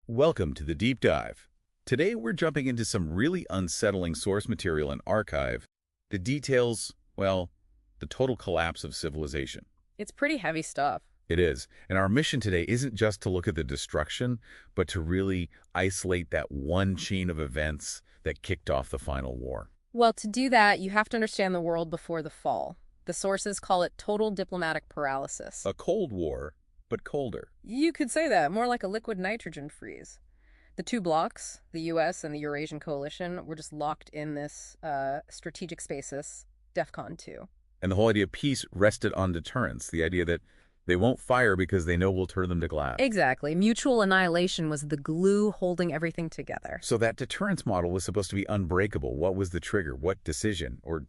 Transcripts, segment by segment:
Welcome to the Deep Dive. Today we're jumping into some really unsettling source material and archive that details, well, the total collapse of civilization. It's pretty heavy stuff. It is. And our mission today isn't just to look at the destruction, but to really isolate that one chain of events that kicked off the final war. Well, to do that, you have to understand the world before the fall. The sources call it total diplomatic paralysis. A Cold War, but colder. You could say that, more like a liquid nitrogen freeze. The two blocs, the U.S. and the Eurasian coalition, were just locked in this strategic stasis, DEFCON 2. And the whole idea of peace rested on deterrence, the idea that they won't fire because they know we'll turn them to glass. Exactly. Mutual annihilation was the glue holding everything together. So that deterrence model was supposed to be unbreakable. What was the trigger? What decision or,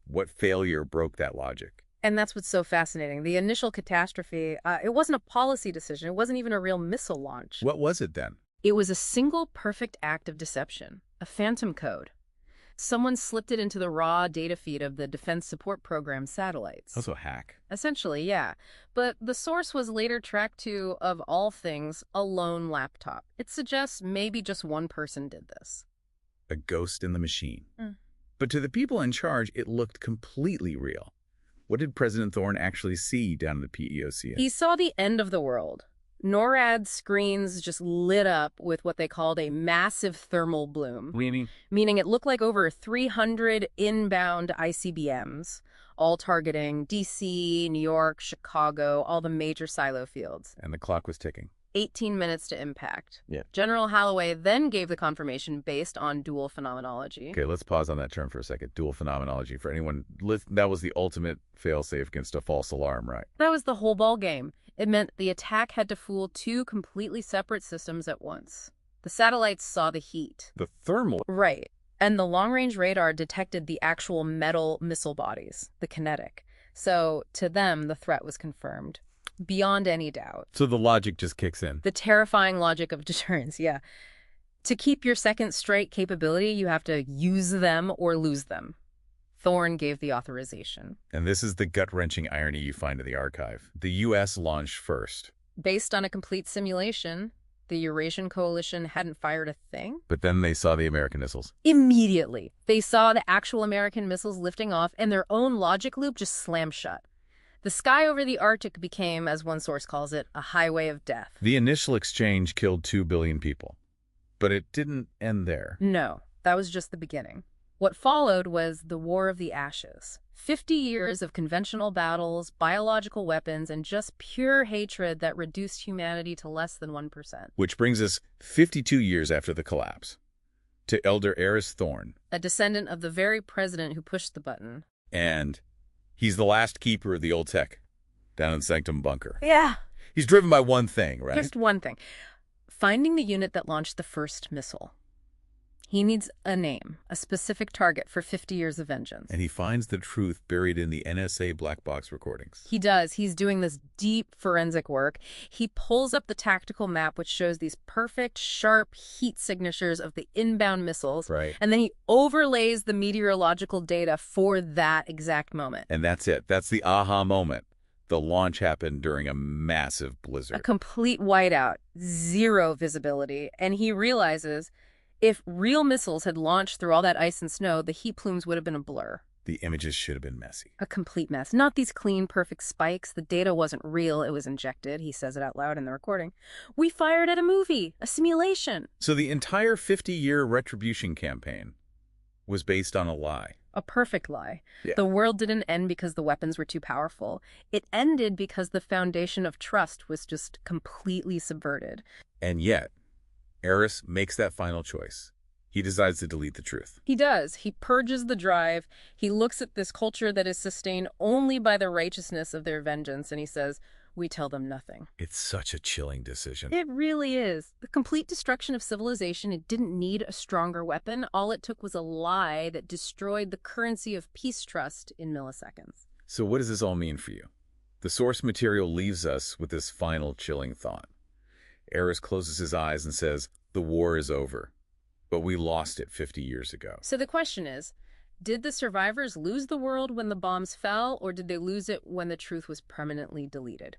what failure broke that logic? And that's what's so fascinating. The initial catastrophe, it wasn't a policy decision. It wasn't even a real missile launch. What was it then? It was a single perfect act of deception, a phantom code. Someone slipped it into the raw data feed of the Defense Support Program satellites. Also a hack. Essentially, yeah. But the source was later tracked to, of all things, a lone laptop. It suggests maybe just one person did this. A ghost in the machine. But to the people in charge, it looked completely real. What did President Thorne actually see down in the PEOC? He saw the end of the world. NORAD screens just lit up with what they called a massive thermal bloom. Meaning it looked like over 300 inbound ICBMs, all targeting D.C., New York, Chicago, all the major silo fields. And the clock was ticking. 18 minutes to impact. Yeah. General Holloway then gave the confirmation based on dual phenomenology. Okay, let's pause on that term for a second. Dual phenomenology. For anyone, that was the ultimate fail-safe against a false alarm, right? That was the whole ball game. It meant the attack had to fool two completely separate systems at once. The satellites saw the heat. The thermal. Right. And the long-range radar detected the actual metal missile bodies, the kinetic. So, to them, the threat was confirmed. Beyond any doubt. So the logic just kicks in. The terrifying logic of deterrence, yeah. To keep your second strike capability, you have to use them or lose them. Thorne gave the authorization. And this is the gut-wrenching irony you find in the archive. The U.S. launched first. Based on a complete simulation, the Eurasian coalition hadn't fired a thing. But then they saw the American missiles. Immediately, they saw the actual American missiles lifting off, and their own logic loop just slammed shut. The sky over the Arctic became, as one source calls it, a highway of death. The initial exchange killed 2 billion people. But it didn't end there. No, that was just the beginning. What followed was the War of the Ashes. 50 years of conventional battles, biological weapons, and just pure hatred that reduced humanity to less than 1%. Which brings us 52 years after the collapse, to Elder Eris Thorne. A descendant of the very president who pushed the button. And he's the last keeper of the old tech down in Sanctum Bunker. Yeah. He's driven by one thing, right? Just one thing. Finding the unit that launched the first missile. He needs a name, a specific target for 50 years of vengeance. And he finds the truth buried in the NSA black box recordings. He does. He's doing this deep forensic work. He pulls up the tactical map, which shows these perfect, sharp heat signatures of the inbound missiles. Right. And then he overlays the meteorological data for that exact moment. And that's it. That's the aha moment. The launch happened during a massive blizzard. A complete whiteout, zero visibility. And he realizes if real missiles had launched through all that ice and snow, the heat plumes would have been a blur. The images should have been messy. A complete mess. Not these clean, perfect spikes. The data wasn't real. It was injected. He says it out loud in the recording. We fired at a movie, a simulation. So the entire 50-year retribution campaign was based on a lie. A perfect lie. Yeah. The world didn't end because the weapons were too powerful. It ended because the foundation of trust was just completely subverted. And yet, Eris makes that final choice. He decides to delete the truth. He does. He purges the drive. He looks at this culture that is sustained only by the righteousness of their vengeance, and he says, we tell them nothing. It's such a chilling decision. It really is. The complete destruction of civilization, it didn't need a stronger weapon. All it took was a lie that destroyed the currency of peace trust in milliseconds. So what does this all mean for you? The source material leaves us with this final chilling thought. Eris closes his eyes and says, the war is over, but we lost it 50 years ago. So the question is, did the survivors lose the world when the bombs fell, or did they lose it when the truth was permanently deleted?